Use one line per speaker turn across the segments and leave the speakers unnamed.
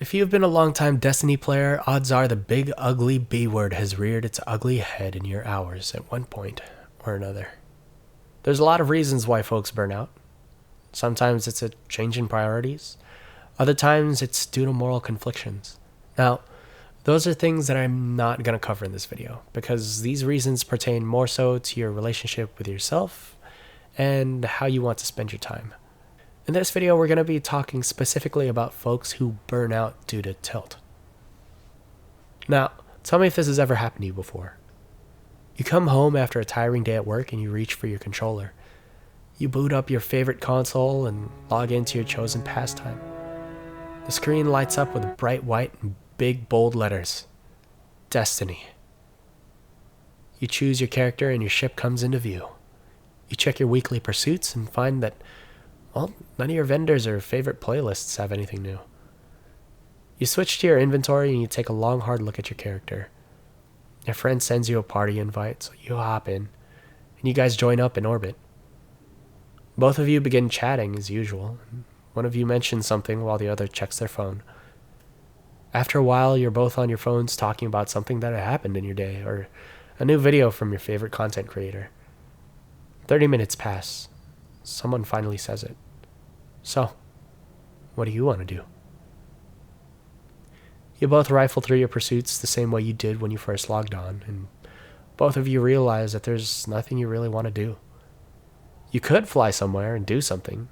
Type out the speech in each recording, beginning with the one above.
If you've been a long-time Destiny player, odds are the big ugly B word has reared its ugly head in your hours at one point or another. There's a lot of reasons why folks burn out. Sometimes it's a change in priorities. Other times it's due to moral conflictions. Now, those are things that I'm not going to cover in this video because these reasons pertain more so to your relationship with yourself and how you want to spend your time. In this video, we're going to be talking specifically about folks who burn out due to tilt. Now, tell me if this has ever happened to you before. You come home after a tiring day at work and you reach for your controller. You boot up your favorite console and log into your chosen pastime. The screen lights up with bright white and big bold letters. Destiny. You choose your character and your ship comes into view. You check your weekly pursuits and find that none of your vendors or favorite playlists have anything new. You switch to your inventory and you take a long, hard look at your character. Your friend sends you a party invite, so you hop in, and you guys join up in orbit. Both of you begin chatting as usual. One of you mentions something while the other checks their phone. After a while, you're both on your phones talking about something that happened in your day, or a new video from your favorite content creator. 30 minutes pass. Someone finally says it. So, what do you want to do? You both rifle through your pursuits the same way you did when you first logged on, and both of you realize that there's nothing you really want to do. You could fly somewhere and do something,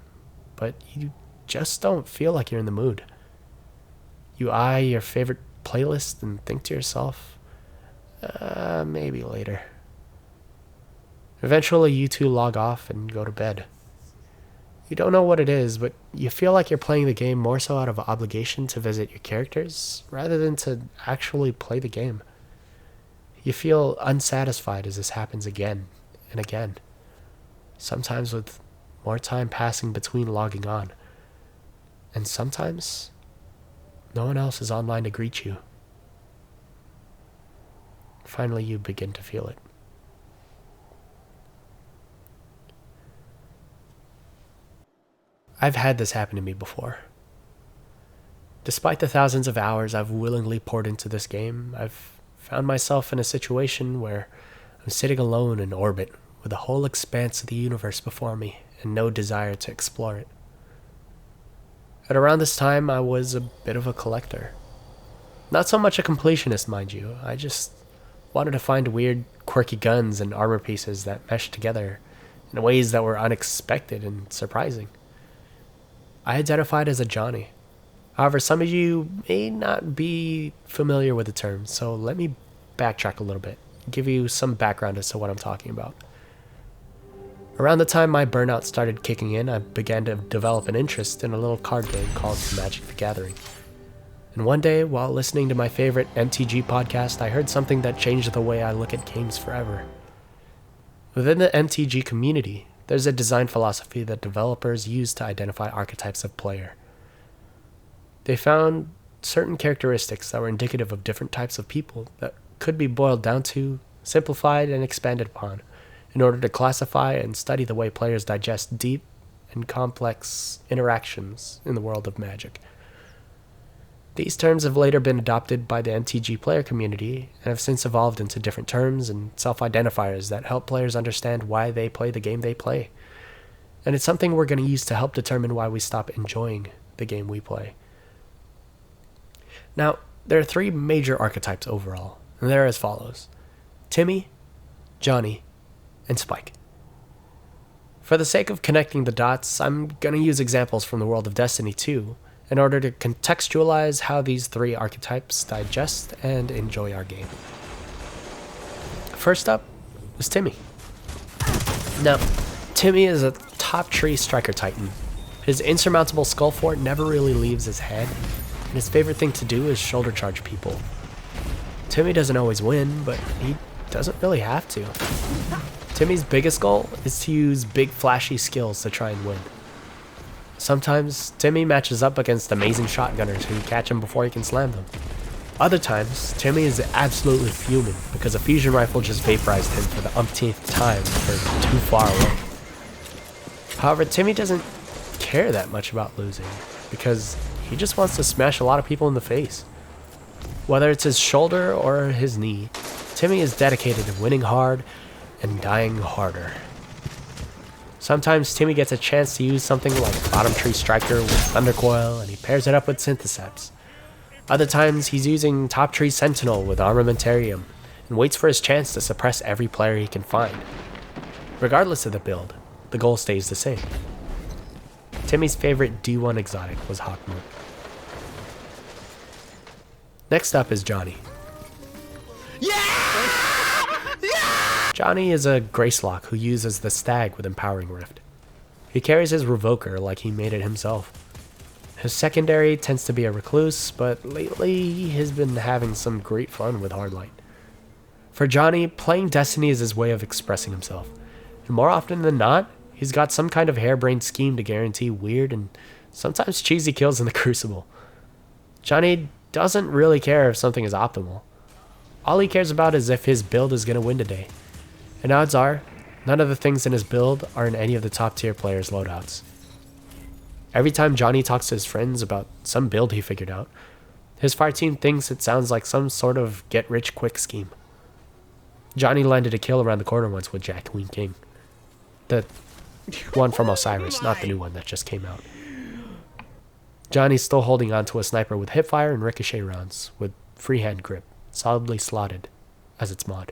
but you just don't feel like you're in the mood. You eye your favorite playlist and think to yourself, maybe later. Eventually, you two log off and go to bed. You don't know what it is, but you feel like you're playing the game more so out of obligation to visit your characters, rather than to actually play the game. You feel unsatisfied as this happens again and again, sometimes with more time passing between logging on, and sometimes no one else is online to greet you. Finally, you begin to feel it. I've had this happen to me before. Despite the thousands of hours I've willingly poured into this game, I've found myself in a situation where I'm sitting alone in orbit with the whole expanse of the universe before me and no desire to explore it. At around this time, I was a bit of a collector. Not so much a completionist, mind you. I just wanted to find weird, quirky guns and armor pieces that meshed together in ways that were unexpected and surprising. I identified as a Johnny. However, some of you may not be familiar with the term, so let me backtrack a little bit, give you some background as to what I'm talking about. Around the time my burnout started kicking in, I began to develop an interest in a little card game called Magic the Gathering. And one day, while listening to my favorite MTG podcast, I heard something that changed the way I look at games forever. Within the MTG community, there's a design philosophy that developers use to identify archetypes of player. They found certain characteristics that were indicative of different types of people that could be boiled down to, simplified, and expanded upon in order to classify and study the way players digest deep and complex interactions in the world of Magic. These terms have later been adopted by the MTG player community and have since evolved into different terms and self-identifiers that help players understand why they play the game they play. And it's something we're going to use to help determine why we stop enjoying the game we play. Now, there are three major archetypes overall, and they're as follows: Timmy, Johnny, and Spike. For the sake of connecting the dots, I'm going to use examples from the world of Destiny 2 in order to contextualize how these three archetypes digest and enjoy our game. First up is Timmy. Now, Timmy is a top tree striker titan. His insurmountable skull fort never really leaves his head, and his favorite thing to do is shoulder charge people. Timmy doesn't always win, but he doesn't really have to. Timmy's biggest goal is to use big flashy skills to try and win. Sometimes, Timmy matches up against amazing shotgunners who catch him before he can slam them. Other times, Timmy is absolutely fuming because a fusion rifle just vaporized him for the umpteenth time for too far away. However, Timmy doesn't care that much about losing because he just wants to smash a lot of people in the face. Whether it's his shoulder or his knee, Timmy is dedicated to winning hard and dying harder. Sometimes Timmy gets a chance to use something like Bottom Tree Striker with Thundercoil and he pairs it up with Synthesips. Other times he's using Top Tree Sentinel with Armamentarium and waits for his chance to suppress every player he can find. Regardless of the build, the goal stays the same. Timmy's favorite D1 exotic was Hawkmoon. Next up is Johnny. Johnny is a Gracelock who uses the Stag with Empowering Rift. He carries his Revoker like he made it himself. His secondary tends to be a Recluse, but lately he has been having some great fun with Hardlight. For Johnny, playing Destiny is his way of expressing himself, and more often than not, he's got some kind of harebrained scheme to guarantee weird and sometimes cheesy kills in the Crucible. Johnny doesn't really care if something is optimal. All he cares about is if his build is going to win today. And odds are, none of the things in his build are in any of the top tier players' loadouts. Every time Johnny talks to his friends about some build he figured out, his fire team thinks it sounds like some sort of get-rich-quick scheme. Johnny landed a kill around the corner once with Jack Queen King. The one from Osiris, not the new one that just came out. Johnny's still holding on to a sniper with hipfire and ricochet rounds, with freehand grip, solidly slotted as its mod.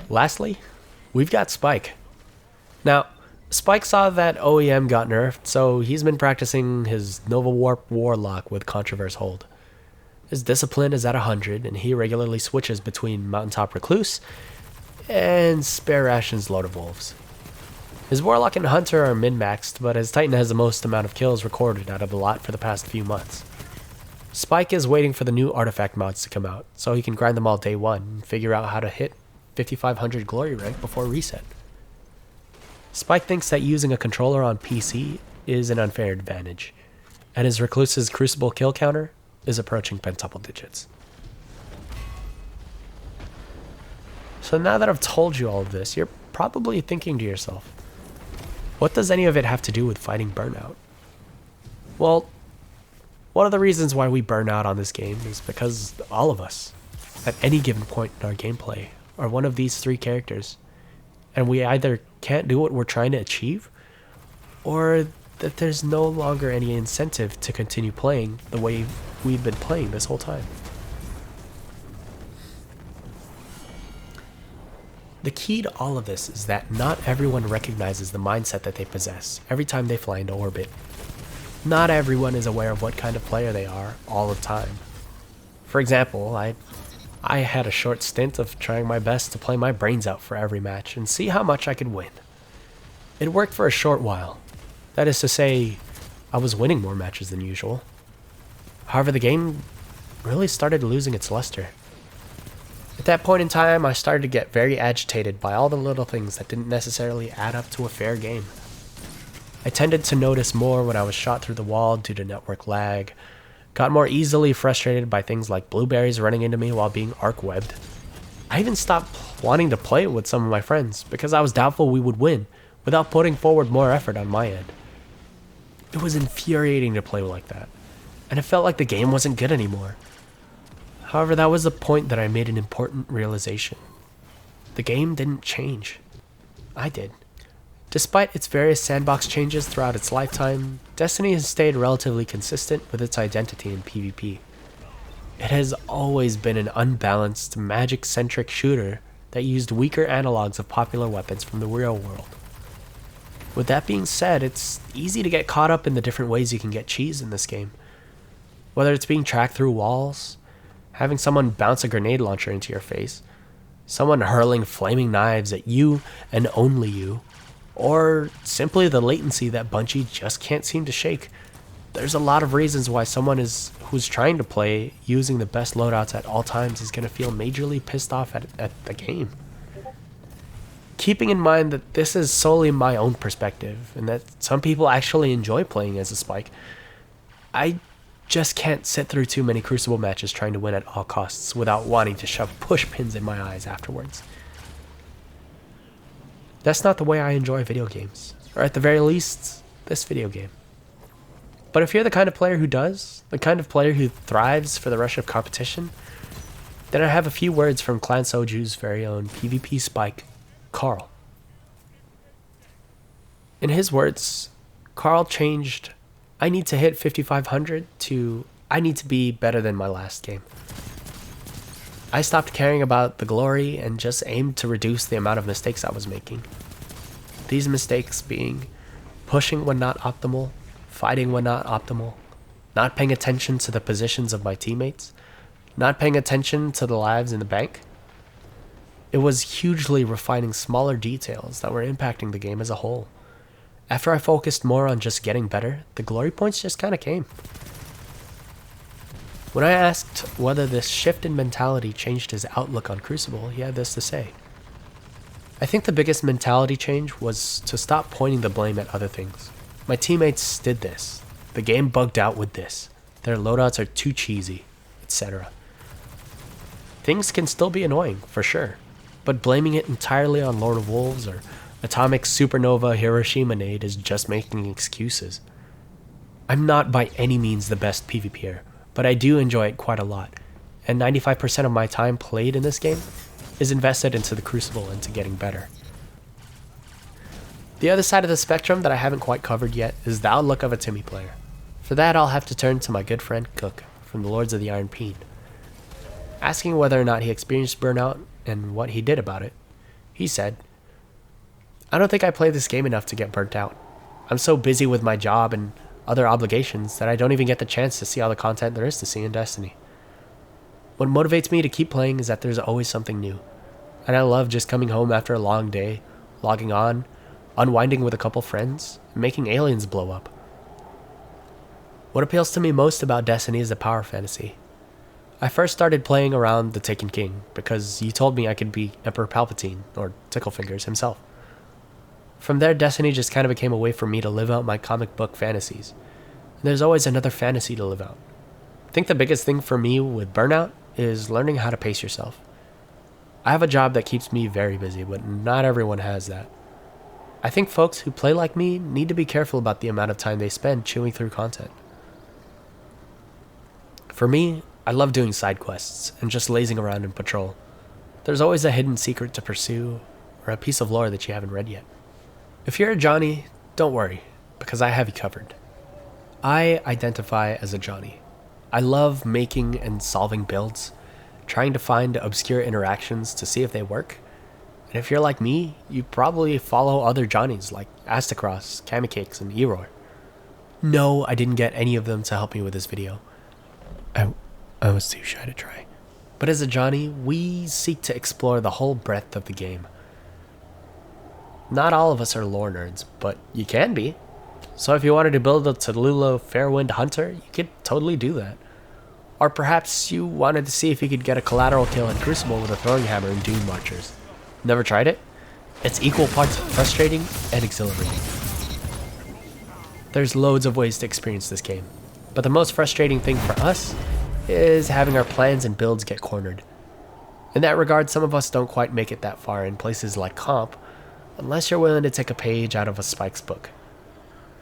Lastly, we've got Spike. Now, Spike saw that OEM got nerfed, so he's been practicing his Nova Warp Warlock with Controverse Hold. His discipline is at 100, and he regularly switches between Mountaintop Recluse and Spare Rations Load of Wolves. His Warlock and Hunter are min-maxed, but his Titan has the most amount of kills recorded out of the lot for the past few months. Spike is waiting for the new artifact mods to come out, so he can grind them all day one and figure out how to hit 5500 glory rank before reset. Spike thinks that using a controller on PC is an unfair advantage, and his Recluse's Crucible kill counter is approaching pentuple digits. So now that I've told you all of this, you're probably thinking to yourself, what does any of it have to do with fighting burnout? Well, one of the reasons why we burn out on this game is because all of us, at any given point in our gameplay, are one of these three characters, and we either can't do what we're trying to achieve, or that there's no longer any incentive to continue playing the way we've been playing this whole time. The key to all of this is that not everyone recognizes the mindset that they possess every time they fly into orbit. Not everyone is aware of what kind of player they are all the time. For example, I had a short stint of trying my best to play my brains out for every match and see how much I could win. It worked for a short while. That is to say, I was winning more matches than usual. However, the game really started losing its luster. At that point in time, I started to get very agitated by all the little things that didn't necessarily add up to a fair game. I tended to notice more when I was shot through the wall due to network lag, got more easily frustrated by things like blueberries running into me while being arc-webbed. I even stopped wanting to play with some of my friends because I was doubtful we would win without putting forward more effort on my end. It was infuriating to play like that, and it felt like the game wasn't good anymore. However, that was the point that I made an important realization. The game didn't change. I did. Despite its various sandbox changes throughout its lifetime, Destiny has stayed relatively consistent with its identity in PvP. It has always been an unbalanced, magic-centric shooter that used weaker analogs of popular weapons from the real world. With that being said, it's easy to get caught up in the different ways you can get cheese in this game. Whether it's being tracked through walls, having someone bounce a grenade launcher into your face, someone hurling flaming knives at you and only you, or simply the latency that Bungie just can't seem to shake. There's a lot of reasons why someone who's trying to play using the best loadouts at all times is going to feel majorly pissed off at the game. Keeping in mind that this is solely my own perspective, and that some people actually enjoy playing as a Spike, I just can't sit through too many Crucible matches trying to win at all costs without wanting to shove push pins in my eyes afterwards. That's not the way I enjoy video games, or at the very least, this video game. But if you're the kind of player who does, the kind of player who thrives for the rush of competition, then I have a few words from Clan Soju's very own PvP spike, Carl. In his words, Carl changed, "I need to hit 5500" to "I need to be better than my last game." I stopped caring about the glory and just aimed to reduce the amount of mistakes I was making. These mistakes being pushing when not optimal, fighting when not optimal, not paying attention to the positions of my teammates, not paying attention to the lives in the bank. It was hugely refining smaller details that were impacting the game as a whole. After I focused more on just getting better, the glory points just kind of came. When I asked whether this shift in mentality changed his outlook on Crucible, he had this to say. "I think the biggest mentality change was to stop pointing the blame at other things. My teammates did this. The game bugged out with this. Their loadouts are too cheesy, etc. Things can still be annoying, for sure, but blaming it entirely on Lord of Wolves or Atomic Supernova Hiroshima Nade is just making excuses. I'm not by any means the best PvPer, but I do enjoy it quite a lot, and 95% of my time played in this game is invested into the Crucible and to getting better." The other side of the spectrum that I haven't quite covered yet is the outlook of a Timmy player. For that, I'll have to turn to my good friend Cook from the Lords of the Iron Peen. Asking whether or not he experienced burnout and what he did about it, he said, "I don't think I play this game enough to get burnt out. I'm so busy with my job and other obligations that I don't even get the chance to see all the content there is to see in Destiny. What motivates me to keep playing is that there's always something new, and I love just coming home after a long day, logging on, unwinding with a couple friends, and making aliens blow up. What appeals to me most about Destiny is the power fantasy. I first started playing around the Taken King because you told me I could be Emperor Palpatine, or Ticklefingers himself. From there, Destiny just kind of became a way for me to live out my comic book fantasies. And there's always another fantasy to live out. I think the biggest thing for me with burnout is learning how to pace yourself. I have a job that keeps me very busy, but not everyone has that. I think folks who play like me need to be careful about the amount of time they spend chewing through content. For me, I love doing side quests and just lazing around in patrol. There's always a hidden secret to pursue or a piece of lore that you haven't read yet. If you're a Johnny, don't worry, because I have you covered. I identify as a Johnny. I love making and solving builds, trying to find obscure interactions to see if they work. And if you're like me, you probably follow other Johnnies like Astacross, Kamikakes, and Eror. No, I didn't get any of them to help me with this video. I was too shy to try. But as a Johnny, we seek to explore the whole breadth of the game. Not all of us are lore nerds, but you can be. So if you wanted to build a Tallulah Fairwind Hunter, you could totally do that. Or perhaps you wanted to see if you could get a collateral kill in Crucible with a throwing hammer and Doom Marchers. Never tried it? It's equal parts frustrating and exhilarating. There's loads of ways to experience this game, but the most frustrating thing for us is having our plans and builds get cornered. In that regard, some of us don't quite make it that far in places like Comp, unless you're willing to take a page out of a Spike's book.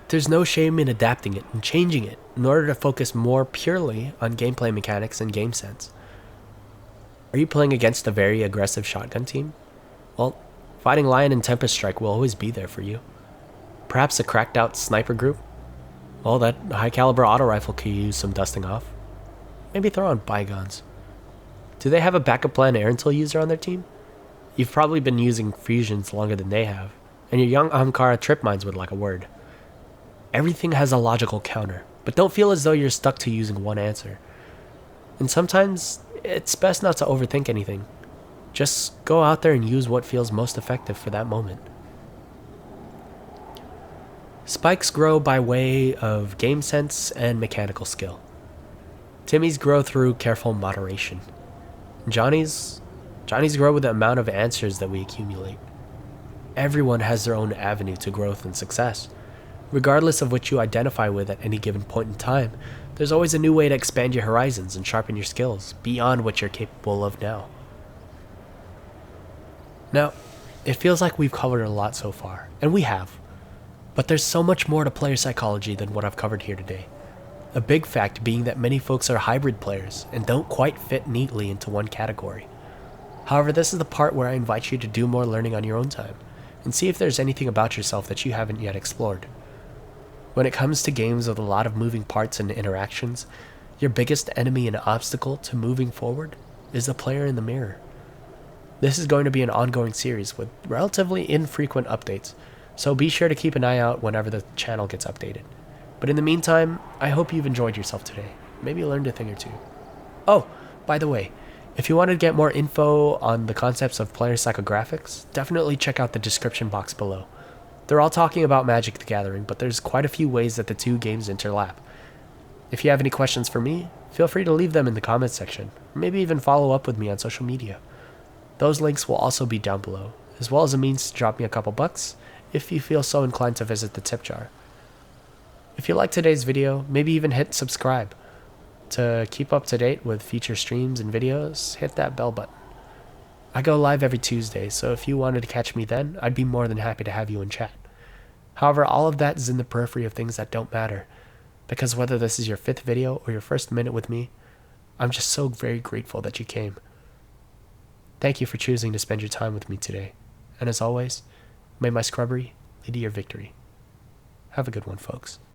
There's no shame in adapting it and changing it in order to focus more purely on gameplay mechanics and game sense. Are you playing against a very aggressive shotgun team? Well, Fighting Lion and Tempest Strike will always be there for you. Perhaps a cracked out sniper group? Well, that high caliber auto rifle could use some dusting off. Maybe throw on Bygones. Do they have a backup plan Aerentil user on their team? You've probably been using fusions longer than they have, and your young Ahamkara trip mines would like a word. Everything has a logical counter, but don't feel as though you're stuck to using one answer. And sometimes, it's best not to overthink anything. Just go out there and use what feels most effective for that moment. Spikes grow by way of game sense and mechanical skill. Timmy's grow through careful moderation. Johnny's grow with the amount of answers that we accumulate. Everyone has their own avenue to growth and success. Regardless of what you identify with at any given point in time, there's always a new way to expand your horizons and sharpen your skills beyond what you're capable of now. Now, it feels like we've covered a lot so far, and we have. But there's so much more to player psychology than what I've covered here today. A big fact being that many folks are hybrid players and don't quite fit neatly into one category. However, this is the part where I invite you to do more learning on your own time and see if there's anything about yourself that you haven't yet explored. When it comes to games with a lot of moving parts and interactions, your biggest enemy and obstacle to moving forward is the player in the mirror. This is going to be an ongoing series with relatively infrequent updates, so be sure to keep an eye out whenever the channel gets updated. But in the meantime, I hope you've enjoyed yourself today. Maybe you learned a thing or two. Oh, by the way, if you want to get more info on the concepts of player psychographics, definitely check out the description box below. They're all talking about Magic the Gathering, but there's quite a few ways that the two games interlap. If you have any questions for me, feel free to leave them in the comments section, or maybe even follow up with me on social media. Those links will also be down below, as well as a means to drop me a couple bucks if you feel so inclined to visit the tip jar. If you liked today's video, maybe even hit subscribe. To keep up to date with future streams and videos, hit that bell button. I go live every Tuesday, so if you wanted to catch me then, I'd be more than happy to have you in chat. However, all of that is in the periphery of things that don't matter, because whether this is your 5th video or your first minute with me, I'm just so very grateful that you came. Thank you for choosing to spend your time with me today, and as always, may my scrubbery lead to your victory. Have a good one, folks.